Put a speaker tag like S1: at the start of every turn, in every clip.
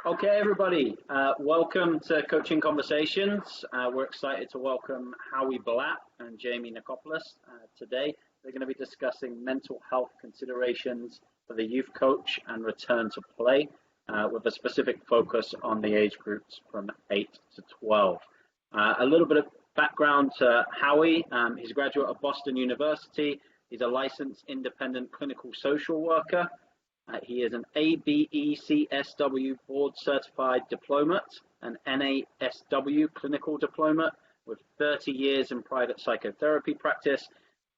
S1: Okay, everybody, welcome to Coaching Conversations. We're excited to welcome Howie Blatt and Jamie Nikopoulos today. They're going to be discussing mental health considerations for the youth coach and return to play, with a specific focus on the age groups from 8 to 12. A little bit of background to Howie. He's a graduate of Boston University. He's a licensed independent clinical social worker. He is an ABECSW board certified diplomat, an NASW clinical diplomat with 30 years in private psychotherapy practice,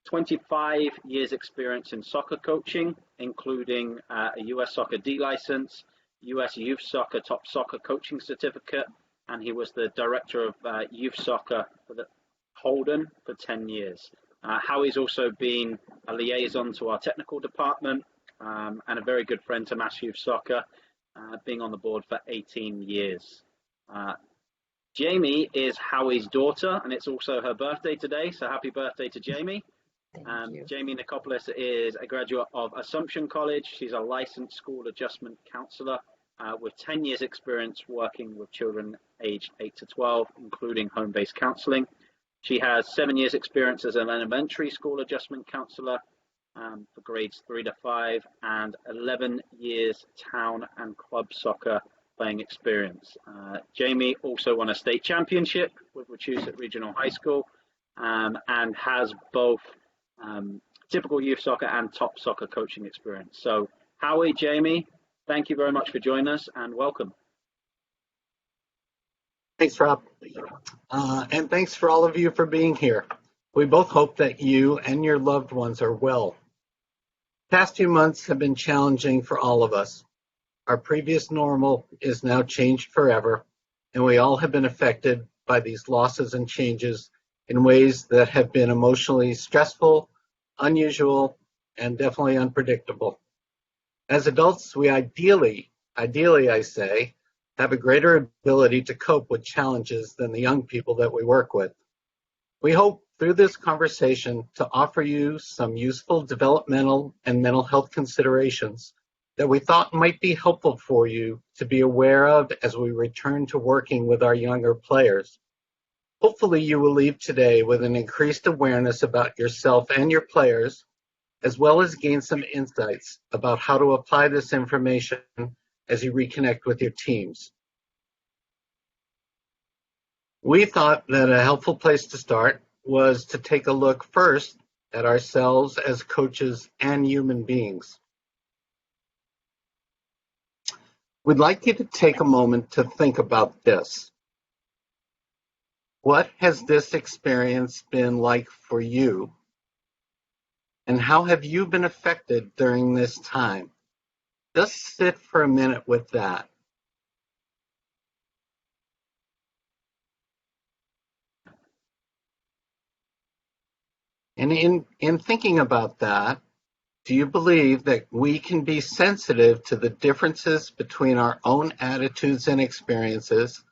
S1: 25 years experience in soccer coaching, including a US Soccer D license, US Youth Soccer Top Soccer Coaching Certificate, and he was the director of youth soccer for the Holden for 10 years. Howie's also been a liaison to our technical department, and a very good friend to Mass Youth Soccer, being on the board for 18 years. Jamie is Howie's daughter, and it's also her birthday today, so happy birthday to Jamie.
S2: Thank you.
S1: Jamie Nikopoulos is a graduate of Assumption College. She's a licensed school adjustment counselor with 10 years experience working with children aged 8 to 12, including home-based counseling. She has 7 years experience as an elementary school adjustment counselor, for grades 3 to 5, and 11 years town and club soccer playing experience. Jamie also won a state championship with Wachusett Regional High School, and has both typical youth soccer and top soccer coaching experience. So Howie, Jamie, thank you very much for joining us and welcome.
S3: Thanks, Rob. And thanks for all of you for being here. We both hope that you and your loved ones are well. Past few months have been challenging for all of us. Our previous normal is now changed forever, and we all have been affected by these losses and changes in ways that have been emotionally stressful, unusual, and definitely unpredictable. As adults, we ideally I say, have a greater ability to cope with challenges than the young people that we work with. We hope through this conversation to offer you some useful developmental and mental health considerations that we thought might be helpful for you to be aware of as we return to working with our younger players. Hopefully you will leave today with an increased awareness about yourself and your players, as well as gain some insights about how to apply this information as you reconnect with your teams. We thought that a helpful place to start was to take a look first at ourselves as coaches and human beings. We'd like you to take a moment to think about this. What has this experience been like for you? And how have you been affected during this time? Just sit for a minute with that. And in thinking about that, do you believe that we can be sensitive to the differences between our own attitudes and experiences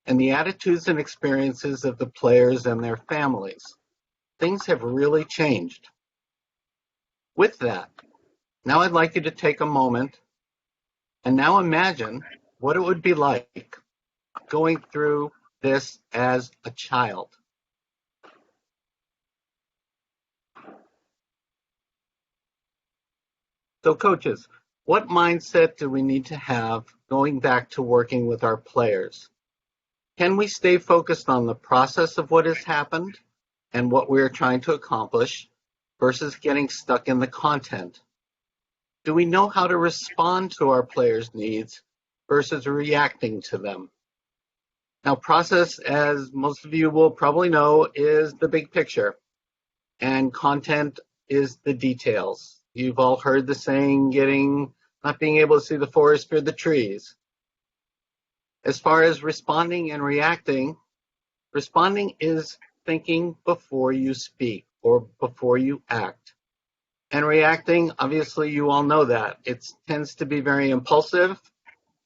S3: and the attitudes and experiences of the players and their families? Things have really changed. With that, now I'd like you to take a moment and now imagine what it would be like going through this as a child. So coaches, what mindset do we need to have going back to working with our players? Can we stay focused on the process of what has happened and what we're trying to accomplish versus getting stuck in the content? Do we know how to respond to our players' needs versus reacting to them? Now, process, as most of you will probably know, is the big picture, and content is the details. You've all heard the saying, not being able to see the forest for the trees. As far as responding and reacting, responding is thinking before you speak or before you act. And reacting, obviously you all know that. It tends to be very impulsive.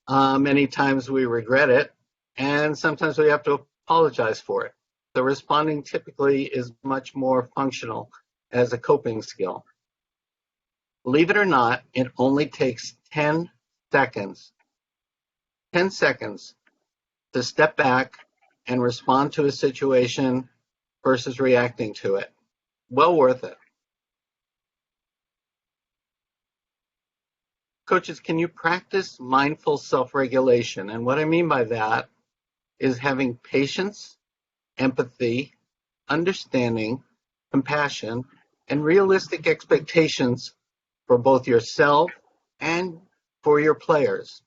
S3: Many times we regret it, and sometimes we have to apologize for it. So responding typically is much more functional as a coping skill. Believe it or not, it only takes 10 seconds 10 seconds to step back and respond to a situation versus reacting to it. Well worth it. Coaches, can you practice mindful self-regulation? And what I mean by that is having patience, empathy, understanding, compassion, and realistic expectations for both yourself and for your players.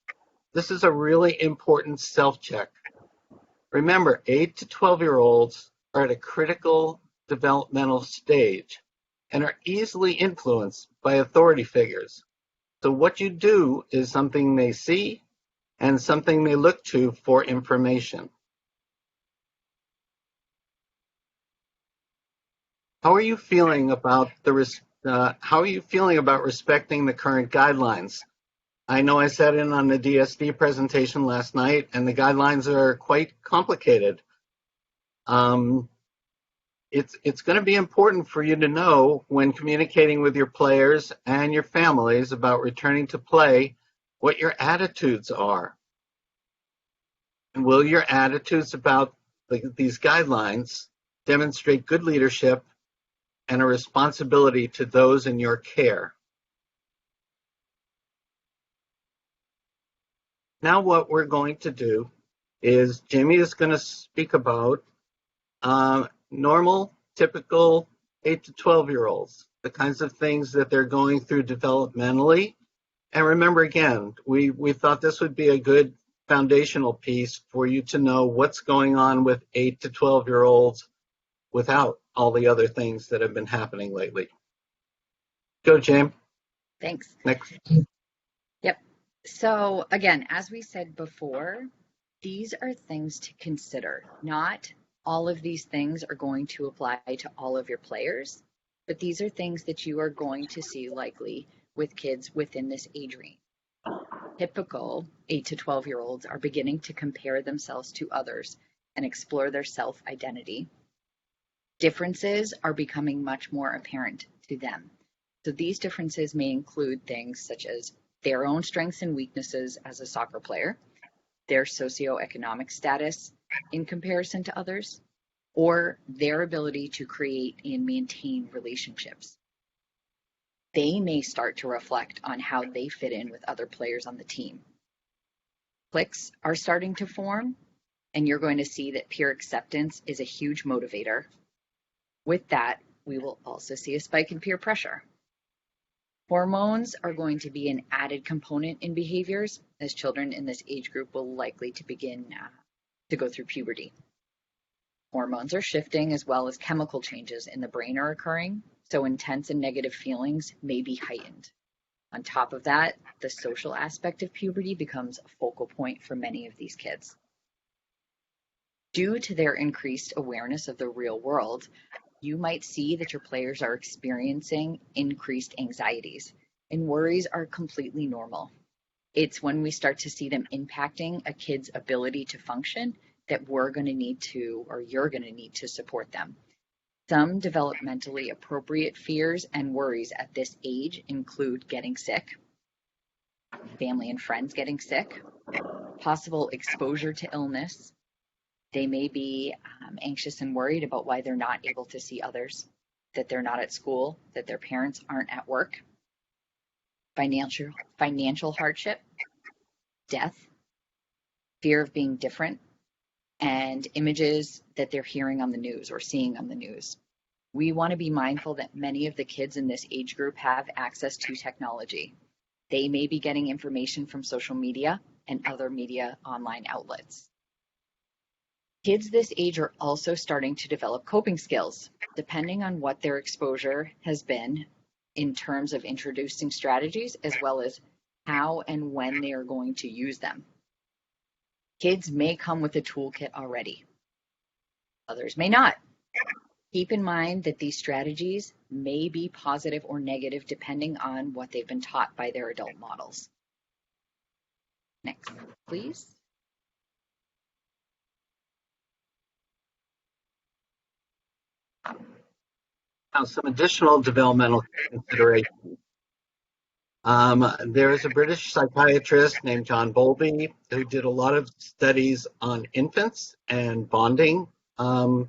S3: This is a really important self-check. Remember, 8 to 12-year-olds are at a critical developmental stage and are easily influenced by authority figures. So what you do is something they see and something they look to for information. How are you feeling about respecting the current guidelines? I know I sat in on the DSD presentation last night, and the guidelines are quite complicated. It's going to be important for you to know when communicating with your players and your families about returning to play what your attitudes are. And will your attitudes about these guidelines demonstrate good leadership and a responsibility to those in your care? Now what we're going to do is Jamie is going to speak about normal, typical 8 to 12-year-olds, the kinds of things that they're going through developmentally. And remember, again, we thought this would be a good foundational piece for you to know what's going on with 8 to 12-year-olds without all the other things that have been happening lately. Go, James.
S2: Thanks.
S3: Next.
S2: Yep. So again, as we said before, these are things to consider. Not all of these things are going to apply to all of your players, but these are things that you are going to see likely with kids within this age range. Typical 8 to 12-year-olds are beginning to compare themselves to others and explore their self-identity. Differences are becoming much more apparent to them. So these differences may include things such as their own strengths and weaknesses as a soccer player, their socioeconomic status in comparison to others, or their ability to create and maintain relationships. They may start to reflect on how they fit in with other players on the team. Cliques are starting to form, and you're going to see that peer acceptance is a huge motivator. With that, we will also see a spike in peer pressure. Hormones are going to be an added component in behaviors, as children in this age group will likely to begin to go through puberty. Hormones are shifting, as well as chemical changes in the brain are occurring, so intense and negative feelings may be heightened. On top of that, the social aspect of puberty becomes a focal point for many of these kids. Due to their increased awareness of the real world, you might see that your players are experiencing increased anxieties, and worries are completely normal. It's when we start to see them impacting a kid's ability to function that we're going to need to, or you're going to need to support them. Some developmentally appropriate fears and worries at this age include getting sick, family and friends getting sick, possible exposure to illness. They may be anxious and worried about why they're not able to see others, that they're not at school, that their parents aren't at work, financial hardship, death, fear of being different, and images that they're hearing on the news or seeing on the news. We want to be mindful that many of the kids in this age group have access to technology. They may be getting information from social media and other media online outlets. Kids this age are also starting to develop coping skills, depending on what their exposure has been in terms of introducing strategies, as well as how and when they are going to use them. Kids may come with a toolkit already. Others may not. Keep in mind that these strategies may be positive or negative depending on what they've been taught by their adult models. Next, please.
S3: Now, some additional developmental considerations. There is a British psychiatrist named John Bowlby who did a lot of studies on infants and bonding. And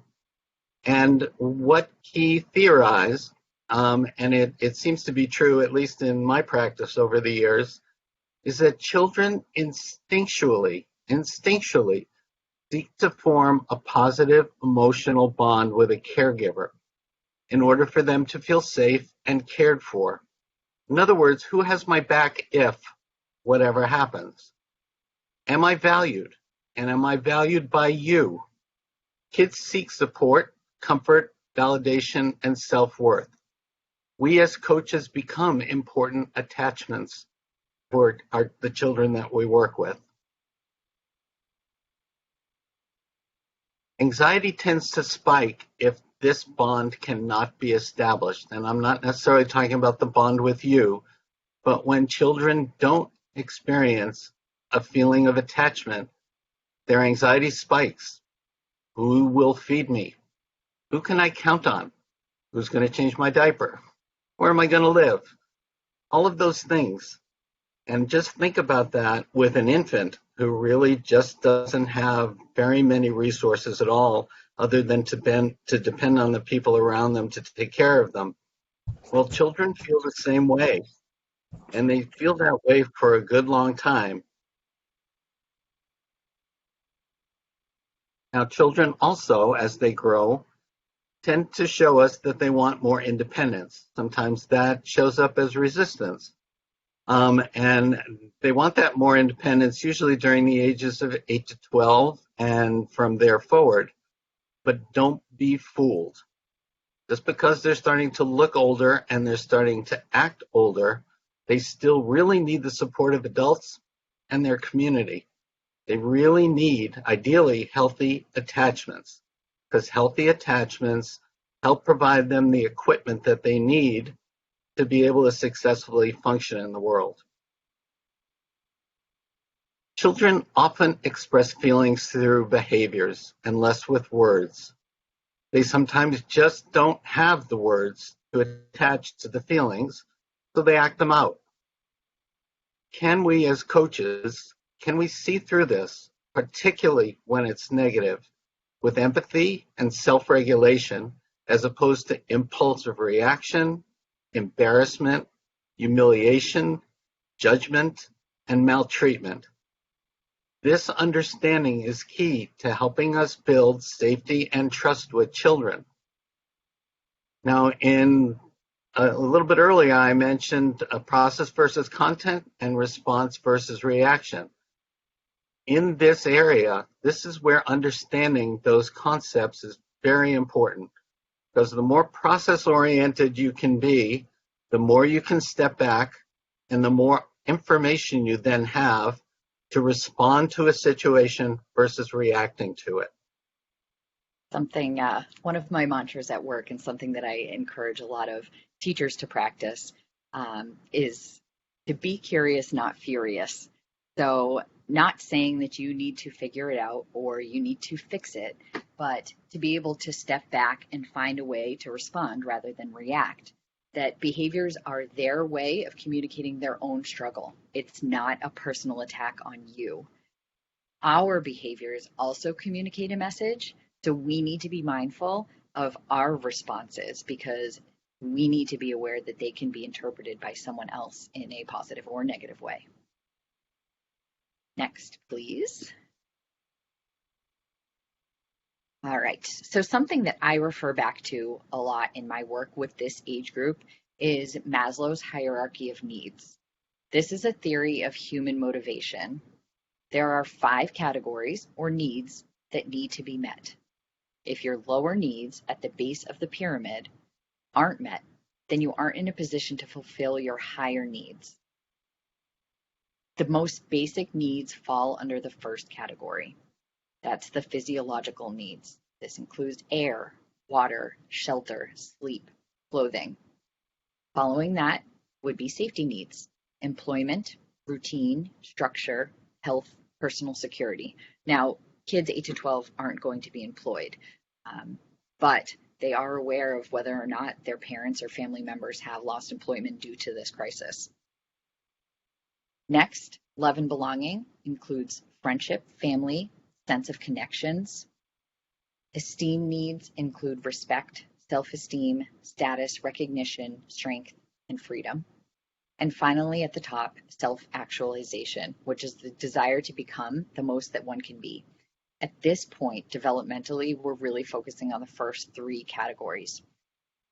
S3: what he theorized, and it seems to be true, at least in my practice over the years, is that children instinctually seek to form a positive emotional bond with a caregiver in order for them to feel safe and cared for. In other words, who has my back if whatever happens? Am I valued? And am I valued by you? Kids seek support, comfort, validation, and self-worth. We as coaches become important attachments for the children that we work with. Anxiety tends to spike if this bond cannot be established. And I'm not necessarily talking about the bond with you, but when children don't experience a feeling of attachment, their anxiety spikes. Who will feed me? Who can I count on? Who's going to change my diaper? Where am I going to live? All of those things. And just think about that with an infant who really just doesn't have very many resources at all other than to depend on the people around them to take care of them. Well, children feel the same way, and they feel that way for a good long time. Now, children also, as they grow, tend to show us that they want more independence. Sometimes that shows up as resistance. And they want that more independence usually during the ages of 8 to 12 and from there forward. But don't be fooled. Just because they're starting to look older and they're starting to act older, they still really need the support of adults and their community. They really need, ideally, healthy attachments, because healthy attachments help provide them the equipment that they need to be able to successfully function in the world. Children often express feelings through behaviors and less with words. They sometimes just don't have the words to attach to the feelings, so they act them out. Can we as coaches, can we see through this, particularly when it's negative, with empathy and self-regulation as opposed to impulsive reaction, embarrassment, humiliation, judgment, and maltreatment? This understanding is key to helping us build safety and trust with children. Now, in a little bit earlier, I mentioned a process versus content and response versus reaction. In this area, this is where understanding those concepts is very important, because the more process-oriented you can be, the more you can step back and the more information you then have to respond to a situation versus reacting to it.
S2: Something, one of my mantras at work and something that I encourage a lot of teachers to practice is to be curious, not furious. So not saying that you need to figure it out or you need to fix it, but to be able to step back and find a way to respond rather than react. That behaviors are their way of communicating their own struggle. It's not a personal attack on you. Our behaviors also communicate a message, so we need to be mindful of our responses because we need to be aware that they can be interpreted by someone else in a positive or negative way. Next, please. All right, so something that I refer back to a lot in my work with this age group is Maslow's hierarchy of needs. This is a theory of human motivation. There are 5 categories or needs that need to be met. If your lower needs at the base of the pyramid aren't met, then you aren't in a position to fulfill your higher needs. The most basic needs fall under the first category. That's the physiological needs. This includes air, water, shelter, sleep, clothing. Following that would be safety needs, employment, routine, structure, health, personal security. Now, kids 8 to 12 aren't going to be employed, but they are aware of whether or not their parents or family members have lost employment due to this crisis. Next, love and belonging includes friendship, family, sense of connections. Esteem needs include respect, self-esteem, status, recognition, strength, and freedom. And finally, at the top, self-actualization, which is the desire to become the most that one can be. At this point, developmentally, we're really focusing on the first three categories.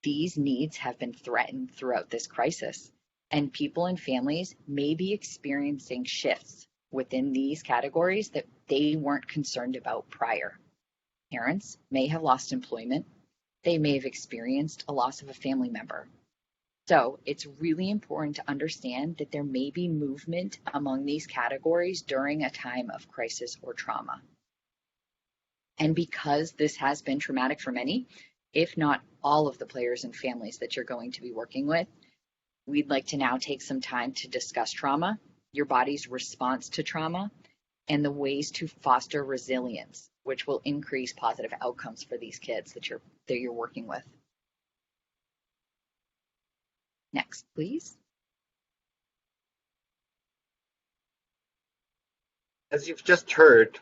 S2: These needs have been threatened throughout this crisis, and people and families may be experiencing shifts within these categories that they weren't concerned about prior. Parents may have lost employment. They may have experienced a loss of a family member. So it's really important to understand that there may be movement among these categories during a time of crisis or trauma. And because this has been traumatic for many, if not all of the players and families that you're going to be working with, we'd like to now take some time to discuss trauma, your body's response to trauma, and the ways to foster resilience, which will increase positive outcomes for these kids that you're working with. Next, please.
S3: As you've just heard,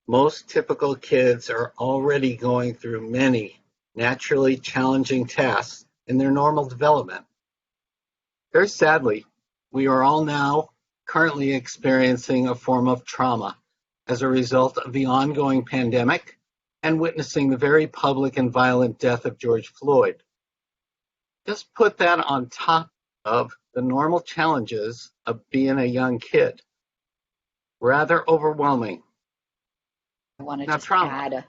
S3: most typical kids are already going through many naturally challenging tasks in their normal development. Very sadly, we are all now currently experiencing a form of trauma as a result of the ongoing pandemic and witnessing the very public and violent death of George Floyd. Just put that on top of the normal challenges of being a young kid. Rather overwhelming.
S2: I want to
S3: Now,
S2: just
S3: trauma.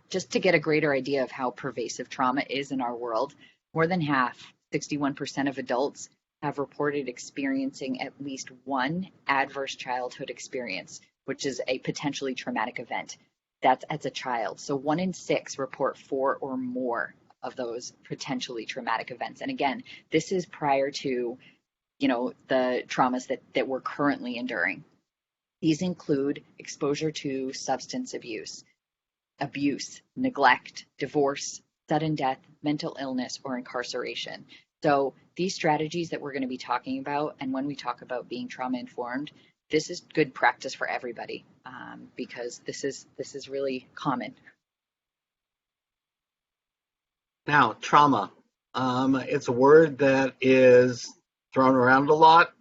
S2: just to get a greater idea of how pervasive trauma is in our world, more than half, 61% of adults have reported experiencing at least one adverse childhood experience, which is a potentially traumatic event. That's as a child. So 1 in 6 report 4 or more of those potentially traumatic events. And again, this is prior to, the traumas that we're currently enduring. These include exposure to substance abuse, neglect, divorce, sudden death, mental illness, or incarceration. So these strategies that we're going to be talking about, and when we talk about being trauma informed, this is good practice for everybody, because this is really common.
S3: Now, trauma. It's a word that is thrown around a lot.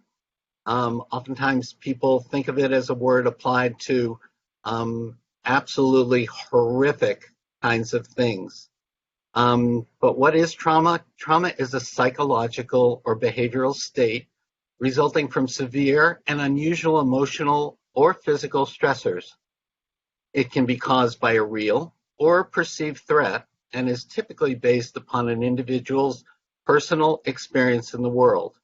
S3: Oftentimes people think of it as a word applied to absolutely horrific kinds of things. But what is trauma? Trauma is a psychological or behavioral state resulting from severe and unusual emotional or physical stressors. It can be caused by a real or perceived threat and is typically based upon an individual's personal experience in the world.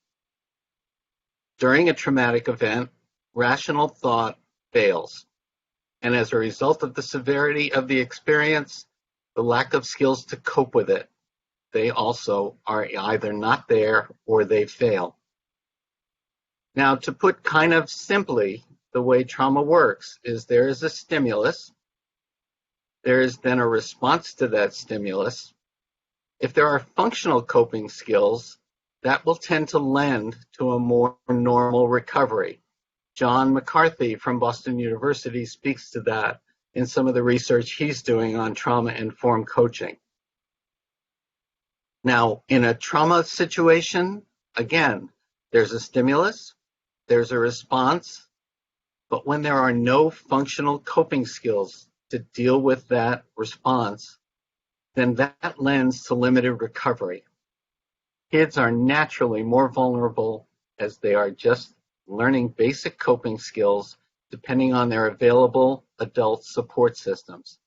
S3: During a traumatic event, rational thought fails, and as a result of the severity of the experience, the lack of skills to cope with it, they also are either not there or they fail. Now, to put kind of simply, the way trauma works is there is a stimulus. There is then a response to that stimulus. If there are functional coping skills, that will tend to lend to a more normal recovery. John McCarthy from Boston University speaks to that in some of the research he's doing on trauma-informed coaching. Now, in a trauma situation, again, there's a stimulus, there's a response, but when there are no functional coping skills to deal with that response, then that lends to limited recovery. Kids are naturally more vulnerable as they are just learning basic coping skills depending on their available adult support systems.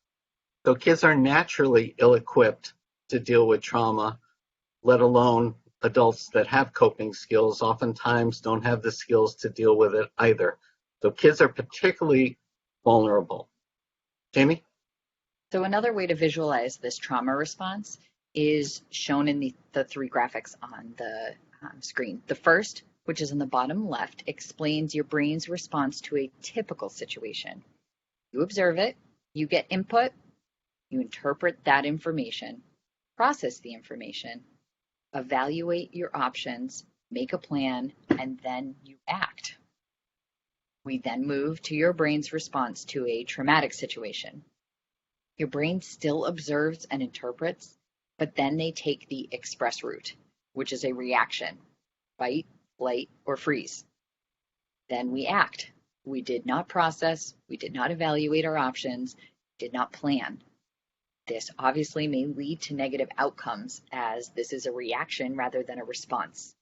S3: So kids are naturally ill-equipped to deal with trauma, let alone adults that have coping skills oftentimes don't have the skills to deal with it either. So kids are particularly vulnerable. Jamie?
S2: So another way to visualize this trauma response is shown in the 3 graphics on the screen. The first, which is in the bottom left, explains your brain's response to a typical situation. You observe it, you get input, you interpret that information, process the information, evaluate your options, make a plan, and then you act. We then move to your brain's response to a traumatic situation. Your brain still observes and interprets, but then they take the express route, which is a reaction: fight, flight, or freeze. Then we act. We did not process, we did not evaluate our options, did not plan. This obviously may lead to negative outcomes, as this is a reaction rather than a response.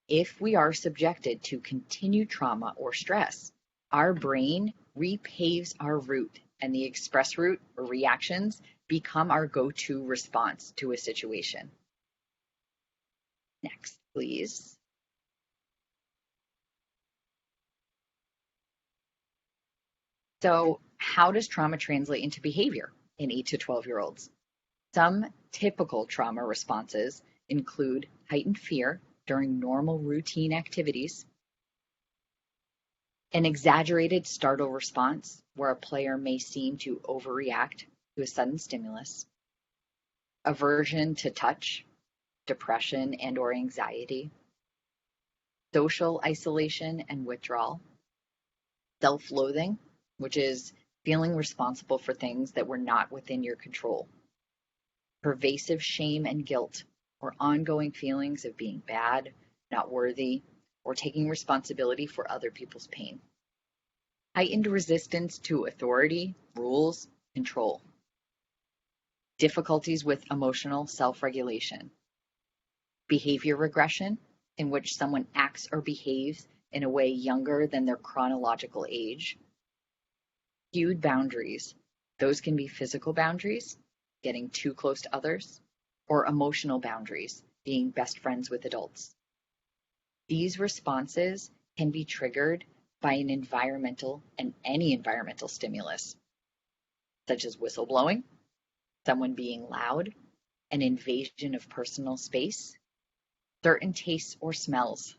S2: If we are subjected to continued trauma or stress, our brain repaves our route, and the express route or reactions become our go-to response to a situation. Next, please. So, how does trauma translate into behavior in 8 to 12-year-olds? Some typical trauma responses include heightened fear during normal routine activities, an exaggerated startle response where a player may seem to overreact to a sudden stimulus, aversion to touch, depression and/or anxiety, social isolation and withdrawal, self-loathing, which is feeling responsible for things that were not within your control, pervasive shame and guilt, or ongoing feelings of being bad, not worthy, or taking responsibility for other people's pain. Heightened resistance to authority, rules, control. Difficulties with emotional self-regulation. Behavior regression, in which someone acts or behaves in a way younger than their chronological age. Skewed boundaries. Those can be physical boundaries, getting too close to others, or emotional boundaries, being best friends with adults. These responses can be triggered by an environmental and any environmental stimulus, such as whistleblowing, someone being loud, an invasion of personal space, certain tastes or smells.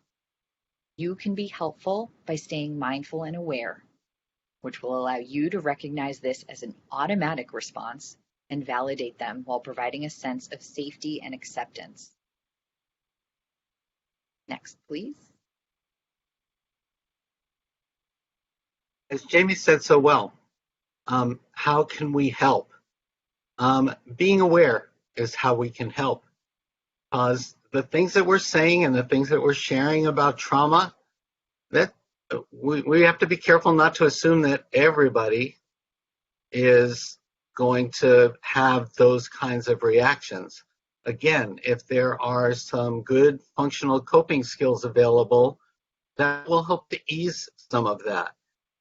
S2: You can be helpful by staying mindful and aware, which will allow you to recognize this as an automatic response and validate them while providing a sense of safety and acceptance. Next, please.
S3: As Jamie said so well, how can we help? Being aware is how we can help. Because the things that we're saying and the things that we're sharing about trauma, that we have to be careful not to assume that everybody is going to have those kinds of reactions. Again, if there are some good functional coping skills available, that will help to ease some of that.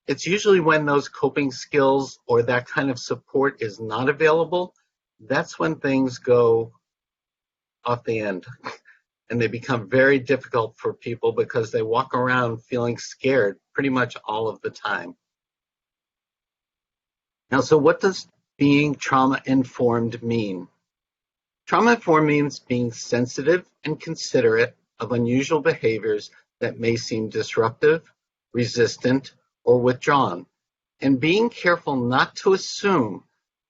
S3: It's usually when those coping skills or that kind of support is not available, that's when things go off the end. And they become very difficult for people because they walk around feeling scared pretty much all of the time. Now, so what does being trauma-informed mean? Trauma-informed means being sensitive and considerate of unusual behaviors that may seem disruptive, resistant, or withdrawn, and being careful not to assume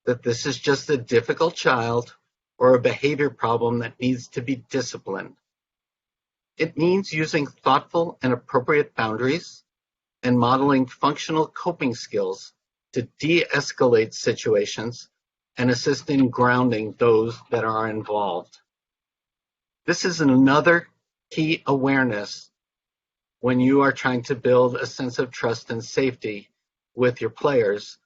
S3: that this is just a difficult child or a behavior problem that needs to be disciplined. It means using thoughtful and appropriate boundaries and modeling functional coping skills to de-escalate situations and assist in grounding those that are involved. This is another key awareness when you are trying to build a sense of trust and safety with your players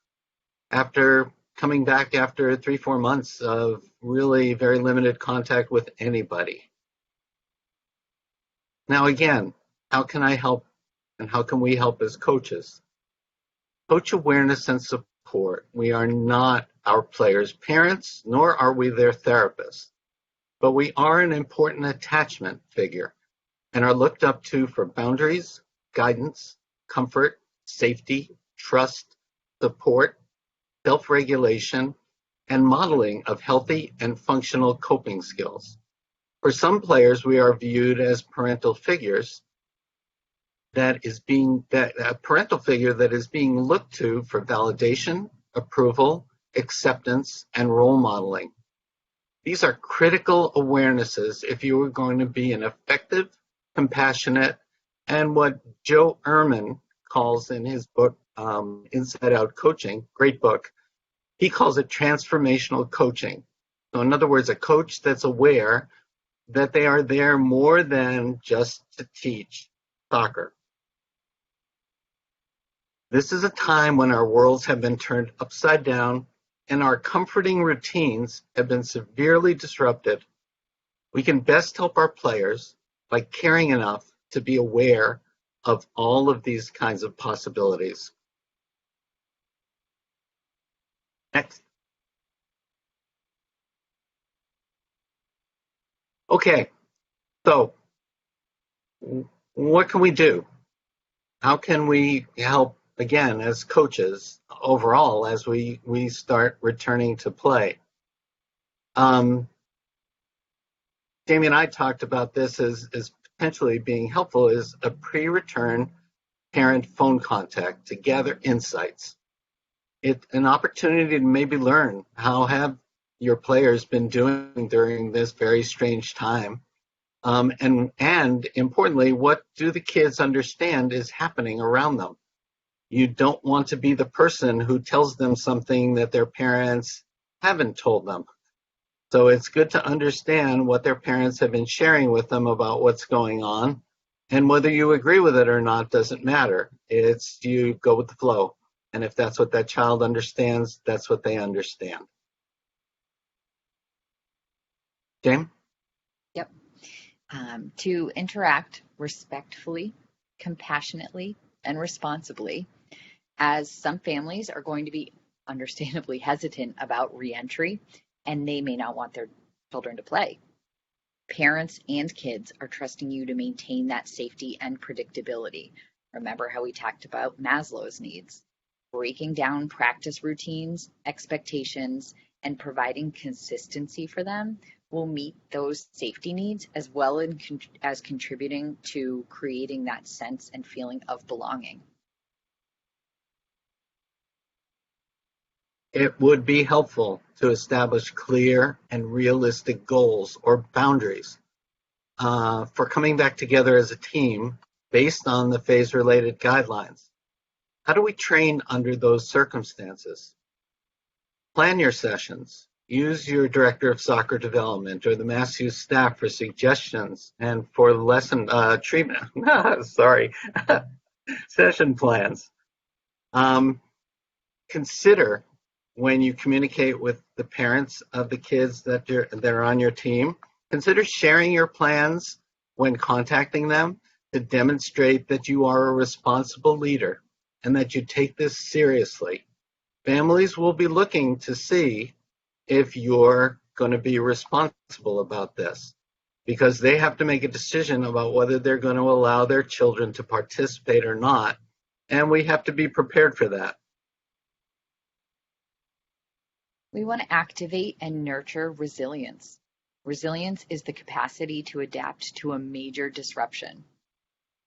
S3: after coming back after 3-4 months of really very limited contact with anybody. Now again, how can I help and how can we help as coaches? Coach awareness and support. We are not our players' parents, nor are we their therapists, but we are an important attachment figure and are looked up to for boundaries, guidance, comfort, safety, trust, support, self-regulation, and modeling of healthy and functional coping skills. For some players, we are viewed as parental figures a parental figure that is being looked to for validation, approval, acceptance, and role modeling. These are critical awarenesses if you are going to be an effective compassionate, and what Joe Ehrman calls in his book, Inside Out Coaching, great book, he calls it transformational coaching. So in other words, a coach that's aware that they are there more than just to teach soccer. This is a time when our worlds have been turned upside down and our comforting routines have been severely disrupted. We can best help our players by caring enough to be aware of all of these kinds of possibilities. Next. Okay, so what can we do? How can we help, again, as coaches overall, as we start returning to play? Jamie and I talked about this as potentially being helpful is a pre-return parent phone contact to gather insights. It's an opportunity to maybe learn how have your players been doing during this very strange time. And importantly, what do the kids understand is happening around them? You don't want to be the person who tells them something that their parents haven't told them. So it's good to understand what their parents have been sharing with them about what's going on. And whether you agree with it or not doesn't matter. It's you go with the flow. And if that's what that child understands, that's what they understand. James?
S2: Yep. To interact respectfully, compassionately, and responsibly, as some families are going to be understandably hesitant about reentry, and they may not want their children to play. Parents and kids are trusting you to maintain that safety and predictability. Remember how we talked about Maslow's needs. Breaking down practice routines, expectations, and providing consistency for them will meet those safety needs as well as contributing to creating that sense and feeling of belonging.
S3: It would be helpful to establish clear and realistic goals or boundaries for coming back together as a team based on the phase-related guidelines. How do we train under those circumstances? Plan your sessions. Use your director of soccer development or the Mass Youth staff for suggestions and for lesson treatment. Session plans. Consider when you communicate with the parents of the kids that are on your team, consider sharing your plans when contacting them to demonstrate that you are a responsible leader and that you take this seriously. Families will be looking to see if you're going to be responsible about this because they have to make a decision about whether they're going to allow their children to participate or not, and we have to be prepared for that.
S2: We want to activate and nurture resilience. Resilience is the capacity to adapt to a major disruption.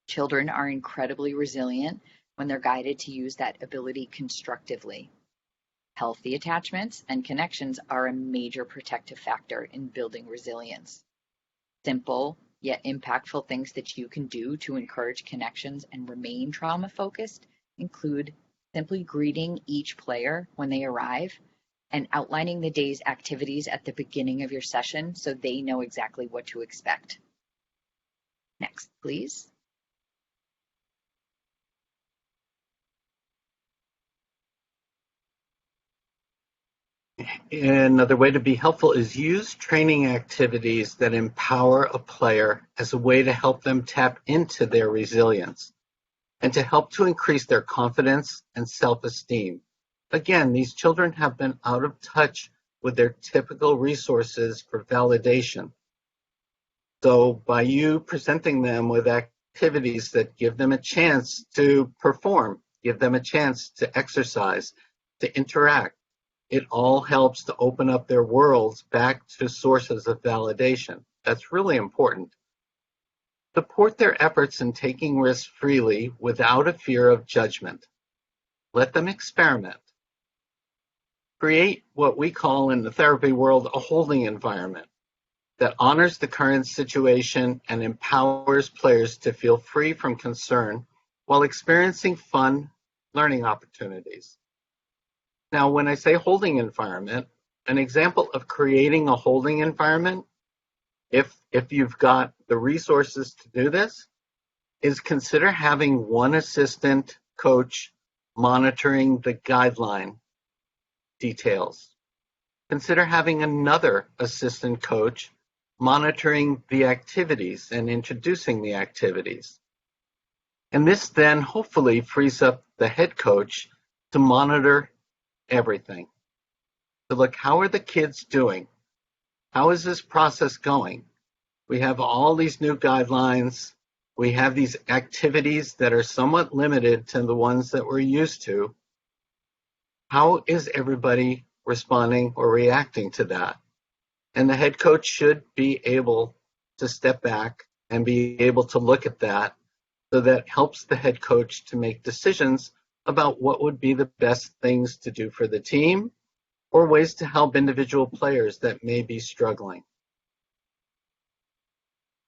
S2: Children are incredibly resilient when they're guided to use that ability constructively. Healthy attachments and connections are a major protective factor in building resilience. Simple yet impactful things that you can do to encourage connections and remain trauma-focused include simply greeting each player when they arrive and outlining the day's activities at the beginning of your session so they know exactly what to expect. Next, please.
S3: Another way to be helpful is use training activities that empower a player as a way to help them tap into their resilience and to help to increase their confidence and self-esteem. Again, these children have been out of touch with their typical resources for validation. So by you presenting them with activities that give them a chance to perform, give them a chance to exercise, to interact, it all helps to open up their worlds back to sources of validation. That's really important. Support their efforts in taking risks freely without a fear of judgment. Let them experiment. Create what we call in the therapy world a holding environment. that honors the current situation and empowers players to feel free from concern while experiencing fun learning opportunities. Now, when I say holding environment, an example of creating a holding environment, if you've got the resources to do this, is consider having one assistant coach monitoring the guideline details. Consider having another assistant coach monitoring the activities and introducing the activities. And this then hopefully frees up the head coach to monitor everything. To look, how are the kids doing? How is this process going? We have all these new guidelines. We have these activities that are somewhat limited to the ones that we're used to. How is everybody responding or reacting to that? And the head coach should be able to step back and be able to look at that, so that helps the head coach to make decisions about what would be the best things to do for the team or ways to help individual players that may be struggling.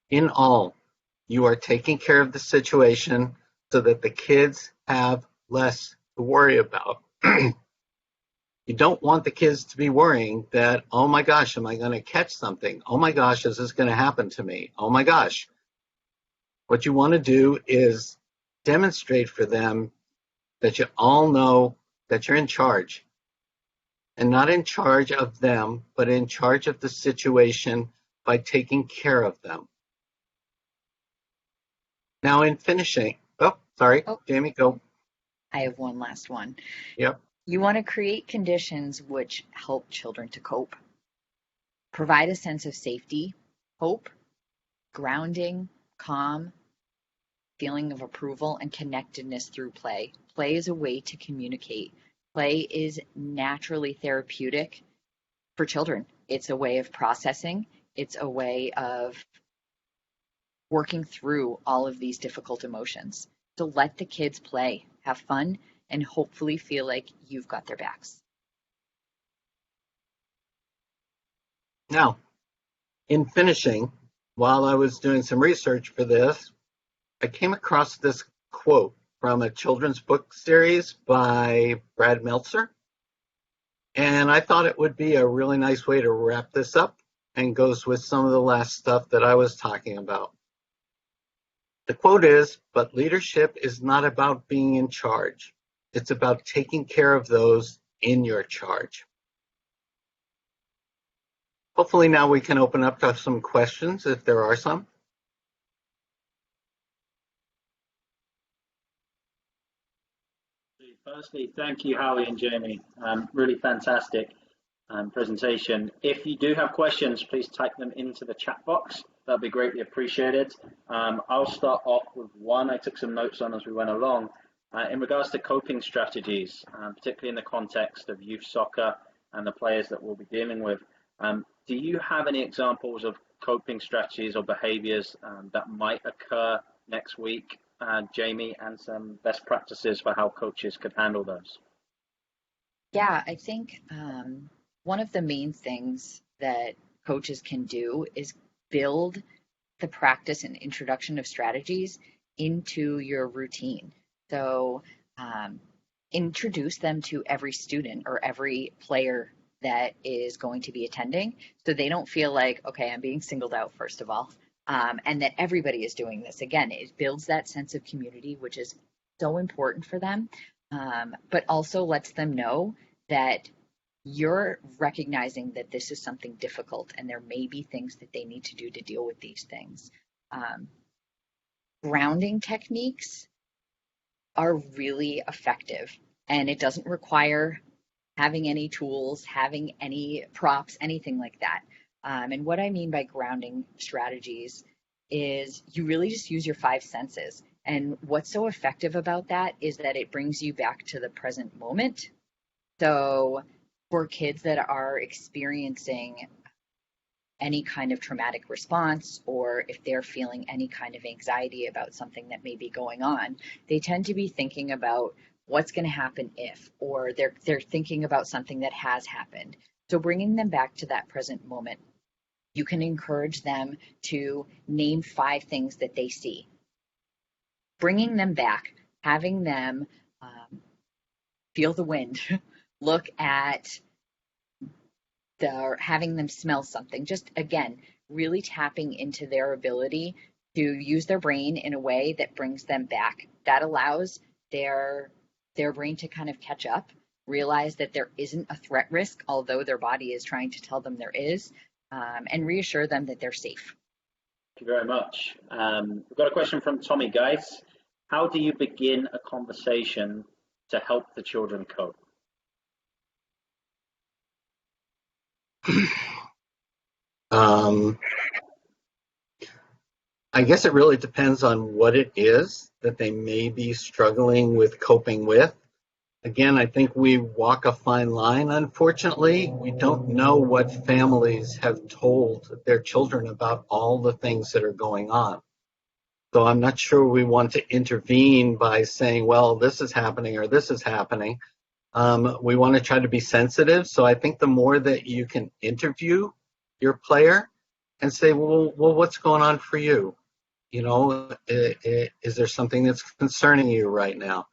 S3: In all, you are taking care of the situation so that the kids have less to worry about. You don't want the kids to be worrying that, oh my gosh, am I going to catch something? Oh my gosh, is this going to happen to me? Oh my gosh. What you want to do is demonstrate for them that you all know that you're in charge. And not in charge of them, but in charge of the situation by taking care of them. Now in finishing, Jamie, go.
S2: I have one last one.
S3: Yep.
S2: You want to create conditions which help children to cope. Provide a sense of safety, hope, grounding, calm, feeling of approval, and connectedness through play. Play is a way to communicate. Play is naturally therapeutic for children. It's a way of processing. It's a way of working through all of these difficult emotions. So let the kids play, have fun, and hopefully feel like you've got their backs.
S3: Now, in finishing, while I was doing some research for this, I came across this quote from a children's book series by Brad Meltzer. And I thought it would be a really nice way to wrap this up and goes with some of the last stuff that I was talking about. The quote is, "But leadership is not about being in charge. It's about taking care of those in your charge." Hopefully now we can open up to some questions if there are some.
S1: Firstly, thank you, Howie and Jamie. Really fantastic presentation. If you do have questions, please type them into the chat box. That'd be greatly appreciated. I'll start off with one I took some notes on as we went along. In regards to coping strategies, particularly in the context of youth soccer and the players that we'll be dealing with, do you have any examples of coping strategies or behaviors that might occur next week, Jamie, and some best practices for how coaches could handle those?
S2: Yeah, I think one of the main things that coaches can do is build the practice and introduction of strategies into your routine. So introduce them to every student or every player that is going to be attending, so they don't feel like, okay, I'm being singled out, first of all, and that everybody is doing this. Again, it builds that sense of community, which is so important for them, but also lets them know that you're recognizing that this is something difficult and there may be things that they need to do to deal with these things. Grounding techniques are really effective, and it doesn't require having any tools, having any props, anything like that. And what I mean by grounding strategies is you really just use your five senses. And what's so effective about that is that it brings you back to the present moment. So for kids that are experiencing any kind of traumatic response, or if they're feeling any kind of anxiety about something that may be going on, they tend to be thinking about what's going to happen if, or they're thinking about something that has happened. So bringing them back to that present moment You can encourage them to name 5 things that they see. Bringing them back, having them feel the wind, look at having them smell something. Just again, really tapping into their ability to use their brain in a way that brings them back. That allows their brain to kind of catch up, realize that there isn't a threat risk, although their body is trying to tell them there is, and reassure them that they're safe.
S1: Thank you very much. We've got a question from Tommy Geis. How do you begin a conversation to help the children cope?
S3: I guess it really depends on what it is that they may be struggling with coping with. Again, I think we walk a fine line, unfortunately. We don't know what families have told their children about all the things that are going on. So I'm not sure we want to intervene by saying, well, this is happening or this is happening. We want to try to be sensitive. So I think the more that you can interview your player and say, well, what's going on for you? You know, is there something that's concerning you right now?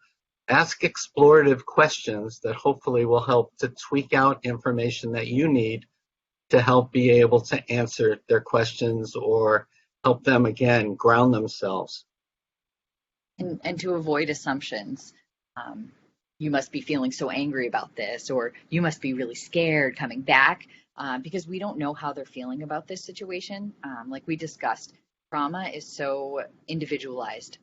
S3: Ask explorative questions that hopefully will help to tweak out information that you need to help be able to answer their questions or help them, again, ground themselves.
S2: And to avoid assumptions. You must be feeling so angry about this, or you must be really scared coming back, because we don't know how they're feeling about this situation. Like we discussed, trauma is so individualized.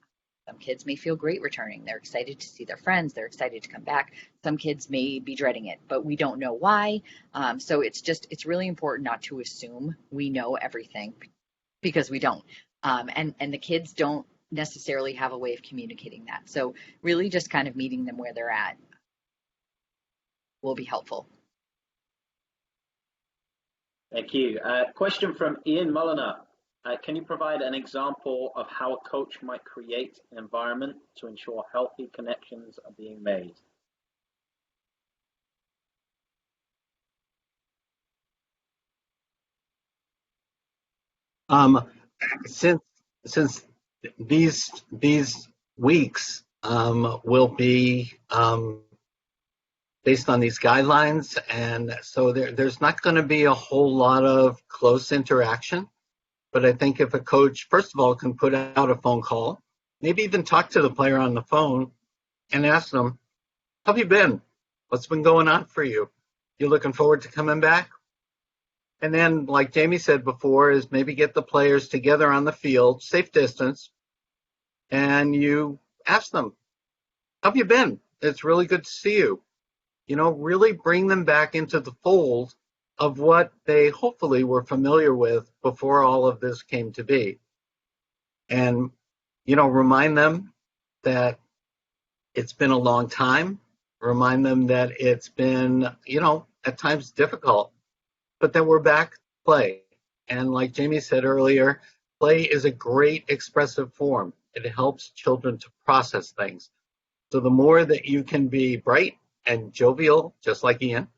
S2: Some kids may feel great returning. They're excited to see their friends. They're excited to come back. Some kids may be dreading it, but we don't know why. So it's really important not to assume we know everything, because we don't. And the kids don't necessarily have a way of communicating that. So really just kind of meeting them where they're at will be helpful.
S1: Thank you. Question from Ian Mulliner. Can you provide an example of how a coach might create an environment to ensure healthy connections are being made?
S3: Since these weeks will be based on these guidelines, and so there's not going to be a whole lot of close interaction. But I think if a coach, first of all, can put out a phone call, maybe even talk to the player on the phone and ask them, how have you been? What's been going on for you? You looking forward to coming back? And then, like Jamie said before, is maybe get the players together on the field, safe distance, and you ask them, how have you been? It's really good to see you. You know, really bring them back into the fold of what they hopefully were familiar with before all of this came to be. And, you know, remind them that it's been a long time. Remind them that it's been, you know, at times difficult, but that we're back to play. And like Jamie said earlier, play is a great expressive form. It helps children to process things. So the more that you can be bright and jovial, just like Ian,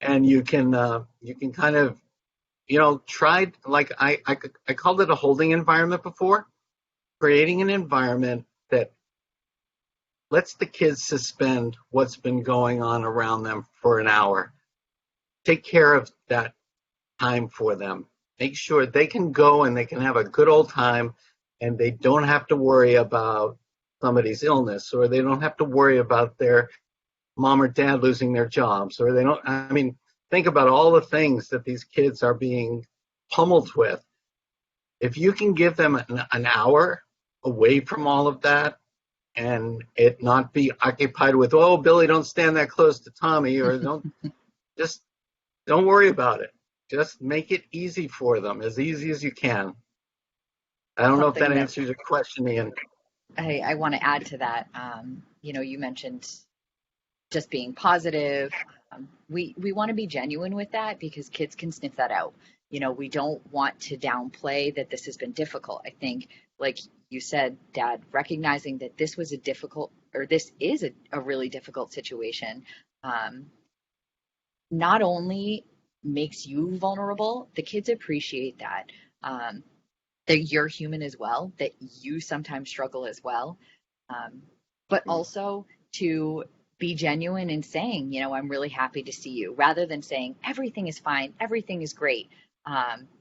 S3: and you can kind of, you know, try, like I called it a holding environment before, creating an environment that lets the kids suspend what's been going on around them for an hour. Take care of that time for them. Make sure they can go and they can have a good old time, and they don't have to worry about somebody's illness, or they don't have to worry about their mom or dad losing their jobs, or they don't, I mean, think about all the things that these kids are being pummeled with. If you can give them an hour away from all of that and it not be occupied with, oh, Billy, don't stand that close to Tommy, or don't worry about it. Just make it easy for them, as easy as you can. I don't know if that answers your question, Ian.
S2: I want to add to that. You know, you mentioned just being positive. We want to be genuine with that, because kids can sniff that out. You know, we don't want to downplay that this has been difficult. I think, like you said, Dad, recognizing that this was this is a really difficult situation. Not only makes you vulnerable, the kids appreciate that. That you're human as well, that you sometimes struggle as well. But also to be genuine in saying, I'm really happy to see you, rather than saying everything is fine, everything is great.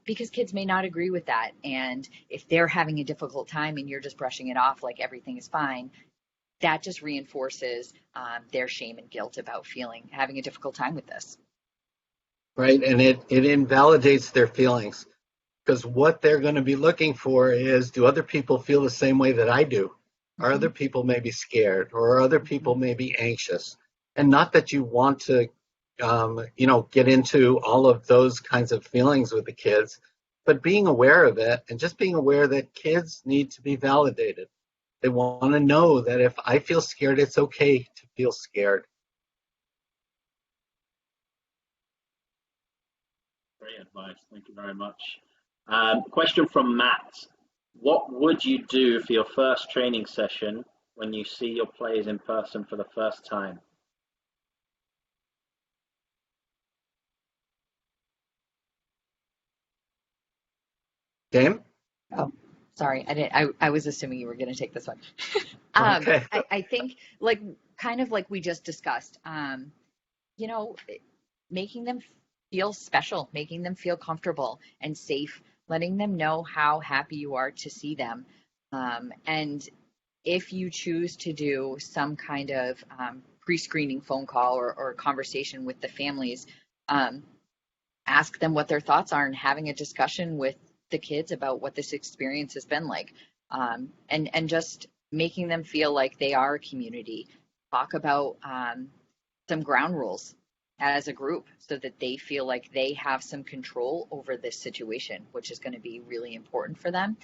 S2: Because kids may not agree with that. And if they're having a difficult time and you're just brushing it off like everything is fine, that just reinforces their shame and guilt about having a difficult time with this.
S3: Right, and it invalidates their feelings, because what they're going to be looking for is, do other people feel the same way that I do? Are other people maybe scared, or are other people maybe anxious? And not that you want to, get into all of those kinds of feelings with the kids, but being aware of it and just being aware that kids need to be validated. They want to know that if I feel scared, it's okay to feel scared.
S1: Great advice. Thank you very much. Question from Matt. What would you do for your first training session when you see your players in person for the first time?
S3: James?
S2: Oh, sorry. I was assuming you were going to take this one.
S3: Okay.
S2: I think kind of like we just discussed, making them feel special, making them feel comfortable and safe, letting them know how happy you are to see them. And if you choose to do some kind of pre-screening phone call or conversation with the families, ask them what their thoughts are and having a discussion with the kids about what this experience has been like, and just making them feel like they are a community. Talk about some ground rules as a group so that they feel like they have some control over this situation, which is going to be really important for them,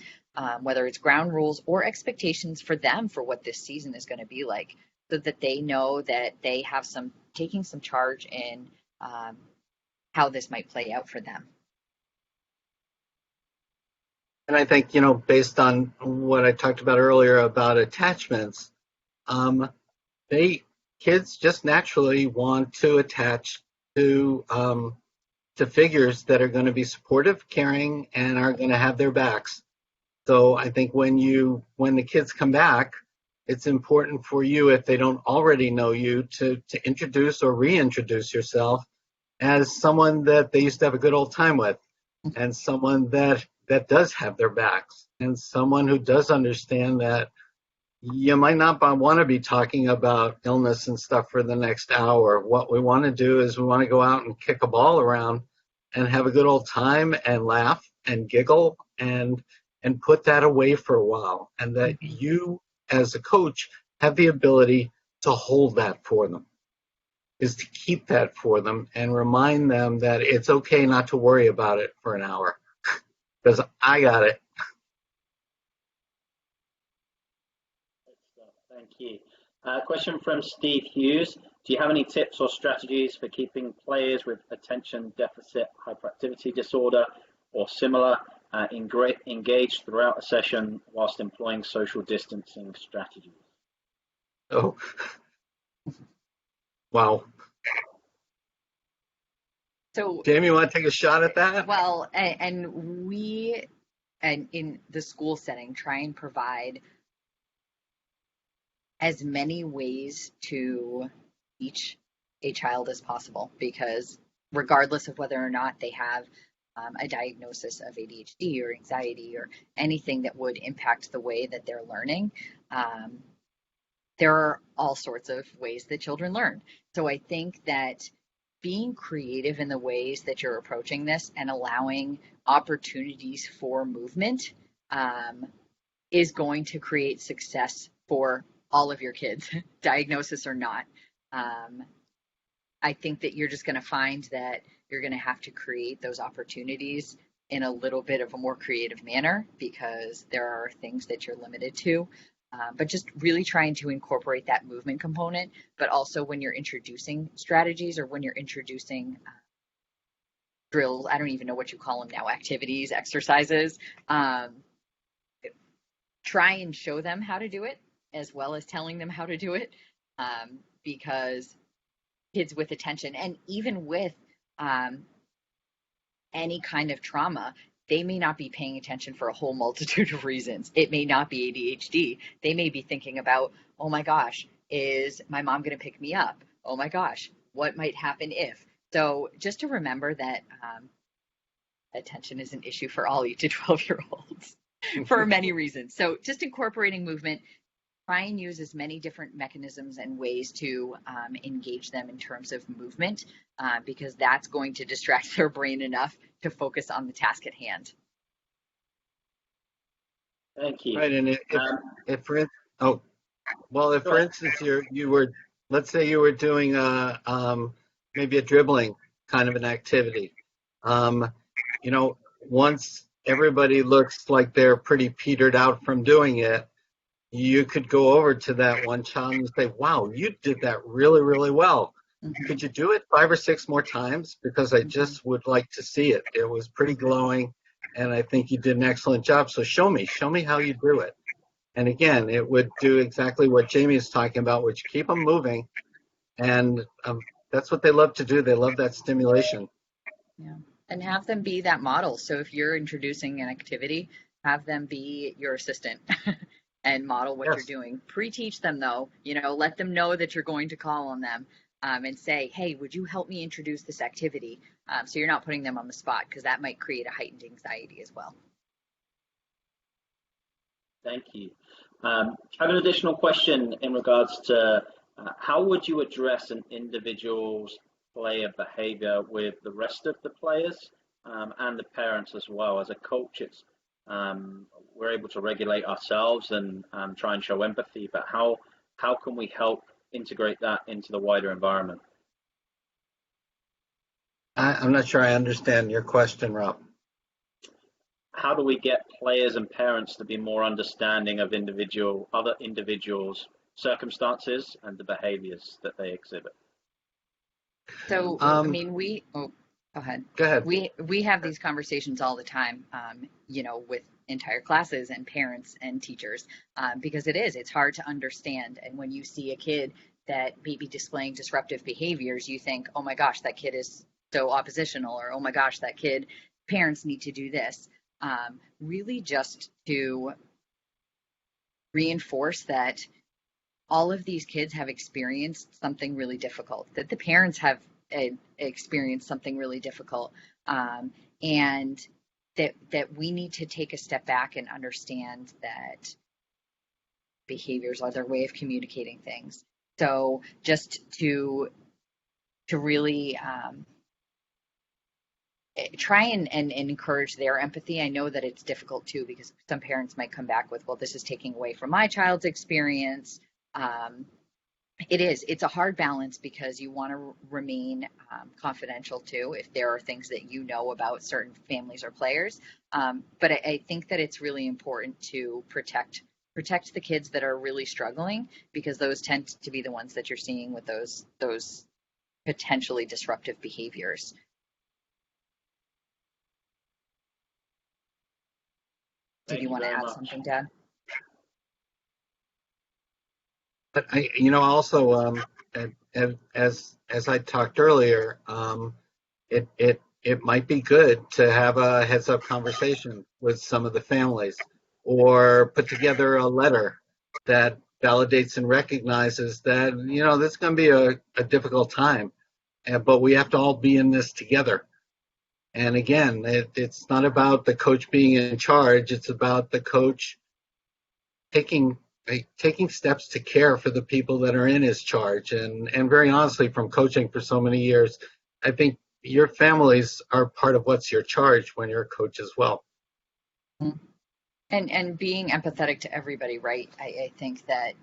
S2: whether it's ground rules or expectations for them for what this season is going to be like, so that they know that they have taking some charge in how this might play out for them.
S3: And I think, based on what I talked about earlier about attachments, kids just naturally want to attach to figures that are going to be supportive, caring, and are going to have their backs. So I think when the kids come back, it's important for you, if they don't already know you, to introduce or reintroduce yourself as someone that they used to have a good old time with, and someone that does have their backs, and someone who does understand that you might not want to be talking about illness and stuff for the next hour. What we want to do is we want to go out and kick a ball around and have a good old time and laugh and giggle and put that away for a while. And that you, as a coach, have the ability to hold that for them, is to keep that for them and remind them that it's okay not to worry about it for an hour, because I got it.
S1: Thank you. Question from Steve Hughes. Do you have any tips or strategies for keeping players with attention deficit hyperactivity disorder or similar engaged throughout a session whilst employing social distancing strategies?
S3: Oh, wow.
S2: So,
S3: Jamie, you want to take a shot at that?
S2: Well, and we, and in the school setting, try and provide as many ways to teach a child as possible, because regardless of whether or not they have a diagnosis of ADHD or anxiety or anything that would impact the way that they're learning, there are all sorts of ways that children learn. So I think that being creative in the ways that you're approaching this and allowing opportunities for movement is going to create success for all of your kids, diagnosis or not. I think that you're just going to find that you're going to have to create those opportunities in a little bit of a more creative manner, because there are things that you're limited to. But just really trying to incorporate that movement component, but also when you're introducing strategies or when you're introducing drills, I don't even know what you call them now, activities, exercises, try and show them how to do it as well as telling them how to do it, because kids with attention, and even with any kind of trauma, they may not be paying attention for a whole multitude of reasons. It may not be ADHD. They may be thinking about, oh my gosh, is my mom going to pick me up? Oh my gosh, what might happen if? So just to remember that attention is an issue for all 8 to 12-year-olds for many reasons. So just incorporating movement, try and use as many different mechanisms and ways to engage them in terms of movement, because that's going to distract their brain enough to focus on the task at hand.
S1: Thank you.
S3: Right, and if for instance you were, let's say you were doing maybe a dribbling kind of an activity, once everybody looks like they're pretty petered out from doing it, you could go over to that one child and say, wow, you did that really, really well. Mm-hmm. Could you do it 5 or 6 more times? Because I just would like to see it. It was pretty glowing, and I think you did an excellent job. So show me how you do it. And again, it would do exactly what Jamie is talking about, which keep them moving. And that's what they love to do. They love that stimulation.
S2: Yeah. And have them be that model. So if you're introducing an activity, have them be your assistant and model what you're doing. Pre-teach them though, let them know that you're going to call on them and say, hey, would you help me introduce this activity? So you're not putting them on the spot, because that might create a heightened anxiety as well.
S1: Thank you. I have an additional question in regards to how would you address an individual's player behavior with the rest of the players and the parents as well? As a coach, we're able to regulate ourselves and try and show empathy, but how can we help integrate that into the wider environment?
S3: I'm not sure I understand your question, Rob.
S1: How do we get players and parents to be more understanding of other individuals' circumstances and the behaviors that they exhibit?
S2: So, go ahead.
S3: Go ahead.
S2: We have these conversations all the time, with entire classes and parents and teachers, because it's hard to understand. And when you see a kid that may be displaying disruptive behaviors, you think, oh my gosh, that kid is so oppositional, or oh my gosh, that kid, parents need to do this. Really just to reinforce that all of these kids have experienced something really difficult, that the parents have experienced something really difficult, and that we need to take a step back and understand that behaviors are their way of communicating things. So just to really try and encourage their empathy. I know that it's difficult too, because some parents might come back with, well, this is taking away from my child's experience. It's a hard balance, because you want to remain confidential too if there are things that you know about certain families or players. But I think that it's really important to protect the kids that are really struggling, because those tend to be the ones that you're seeing with those potentially disruptive behaviors. Did you want to add something, Dad?
S3: But also, as I talked earlier, it might be good to have a heads-up conversation with some of the families, or put together a letter that validates and recognizes that this is going to be a difficult time, but we have to all be in this together. And again, it's not about the coach being in charge. It's about the coach taking steps to care for the people that are in his charge. And very honestly, from coaching for so many years, I think your families are part of what's your charge when you're a coach as well.
S2: And being empathetic to everybody, right? I think that,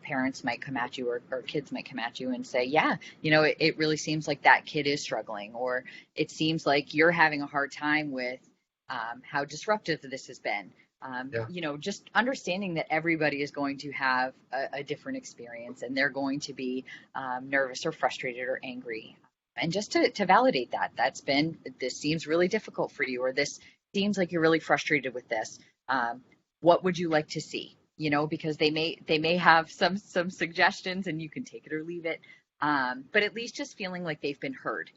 S2: parents might come at you, or kids might come at you and say, yeah, it really seems like that kid is struggling, or it seems like you're having a hard time with how disruptive this has been. Just understanding that everybody is going to have a different experience, and they're going to be nervous or frustrated or angry. And just to validate this seems really difficult for you, or this seems like you're really frustrated with this. What would you like to see? Because they may have some suggestions, and you can take it or leave it. But at least just feeling like they've been heard,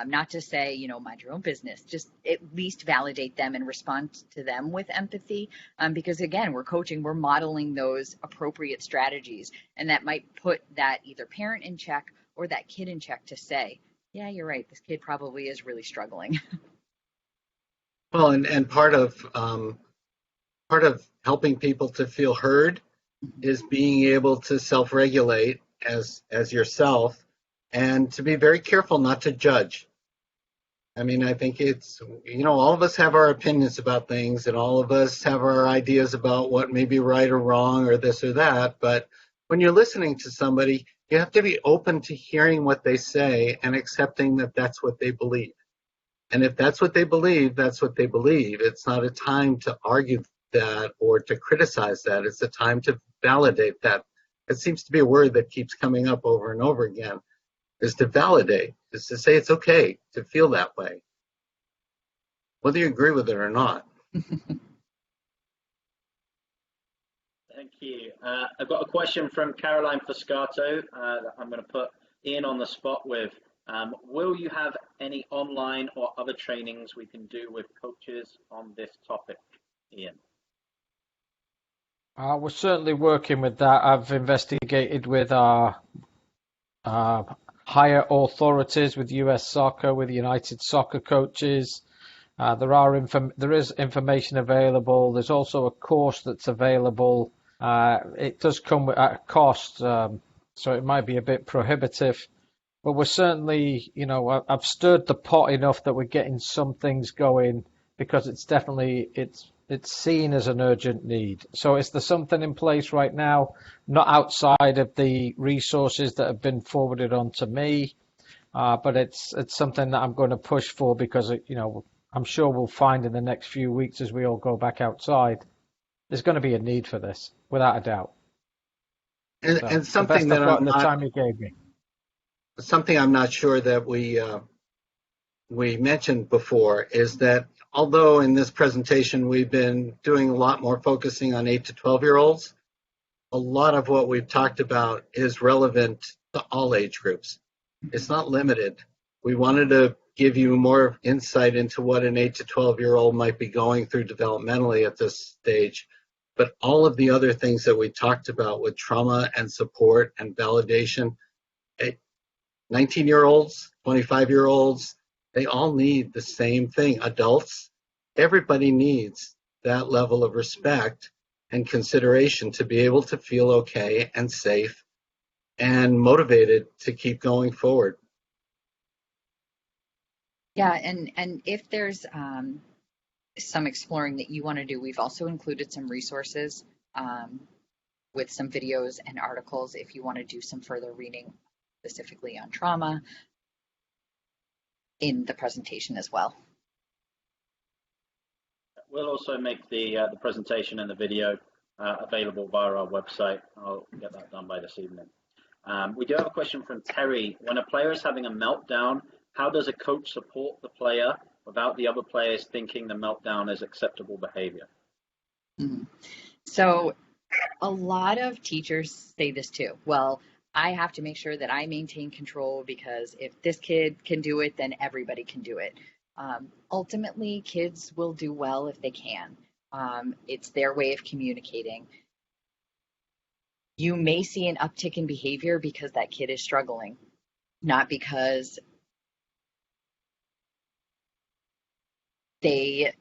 S2: Not to say, mind your own business, just at least validate them and respond to them with empathy. Because again, we're coaching, we're modeling those appropriate strategies, and that might put that either parent in check or that kid in check to say, yeah, you're right, this kid probably is really struggling.
S3: Well, and part of helping people to feel heard is being able to self-regulate as yourself, and to be very careful not to judge. I mean, I think it's, all of us have our opinions about things, and all of us have our ideas about what may be right or wrong or this or that. But when you're listening to somebody, you have to be open to hearing what they say and accepting that that's what they believe. And if that's what they believe, that's what they believe. It's not a time to argue that or to criticize that. It's a time to validate that. It seems to be a word that keeps coming up over and over again, is to validate, is to say it's okay to feel that way, whether you agree with it or not.
S1: Thank you. I've got a question from Caroline Foscato that I'm going to put Ian on the spot with. Will you have any online or other trainings we can do with coaches on this topic, Ian?
S4: We're certainly working with that. I've investigated with our higher authorities, with US Soccer, with United Soccer Coaches. There is information available. There's also a course that's available. It does come at a cost, so it might be a bit prohibitive. But we're certainly, I've stirred the pot enough that we're getting some things going, because it's definitely, it's seen as an urgent need. So is there something in place right now, not outside of the resources that have been forwarded on to me, but it's something that I'm going to push for, because, I'm sure we'll find in the next few weeks as we all go back outside, there's going to be a need for this, without a doubt.
S3: And something that
S4: the time you gave me.
S3: Something I'm not sure that we mentioned before is that although in this presentation we've been doing a lot more focusing on 8 to 12-year-olds, a lot of what we've talked about is relevant to all age groups. It's not limited. We wanted to give you more insight into what an 8 to 12-year-old might be going through developmentally at this stage. But all of the other things that we talked about with trauma and support and validation, 19-year-olds, 25-year-olds, they all need the same thing. Adults, everybody needs that level of respect and consideration to be able to feel okay and safe and motivated to keep going forward.
S2: Yeah, and if there's some exploring that you want to do, we've also included some resources with some videos and articles if you want to do some further reading specifically on trauma in the presentation as well.
S1: We'll also make the presentation and the video available via our website. I'll get that done by this evening. We do have a question from Terry. When a player is having a meltdown, how does a coach support the player without the other players thinking the meltdown is acceptable behavior?
S2: Mm-hmm. So a lot of teachers say this too. Well, I have to make sure that I maintain control, because if this kid can do it, then everybody can do it. Ultimately, kids will do well if they can. It's their way of communicating. You may see an uptick in behavior because that kid is struggling, not because they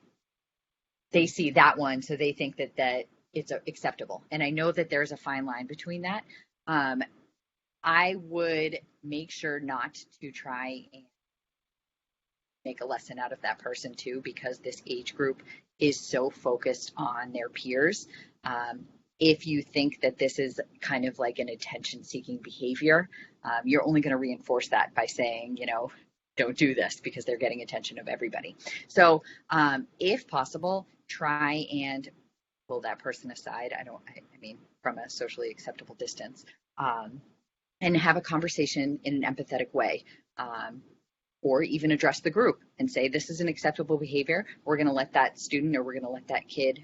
S2: see that one, so they think that it's acceptable. And I know that there's a fine line between that. I would make sure not to try and make a lesson out of that person too, because this age group is so focused on their peers. If you think that this is kind of like an attention-seeking behavior, you're only going to reinforce that by saying, don't do this, because they're getting attention of everybody. So if possible, try and pull that person aside. I mean, from a socially acceptable distance, and have a conversation in an empathetic way, or even address the group and say, this is an acceptable behavior. We're going to let that student, or we're going to let that kid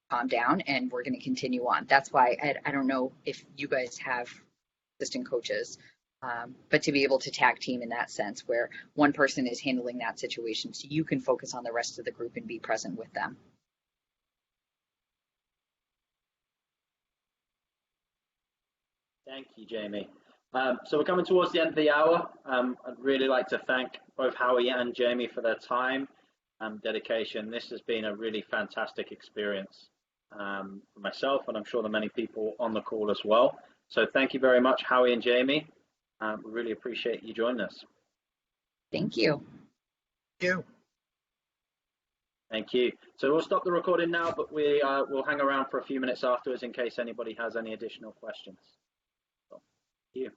S2: calm down, and we're going to continue on. That's why I don't know if you guys have assistant coaches but to be able to tag team in that sense where one person is handling that situation so you can focus on the rest of the group and be present with them.
S1: Thank you, Jamie. So we're coming towards the end of the hour. I'd really like to thank both Howie and Jamie for their time and dedication. This has been a really fantastic experience for myself, and I'm sure the many people on the call as well. So thank you very much, Howie and Jamie. We really appreciate you joining us.
S2: Thank you.
S3: Thank you.
S1: Thank you. So we'll stop the recording now, but we'll hang around for a few minutes afterwards in case anybody has any additional questions. So, thank you.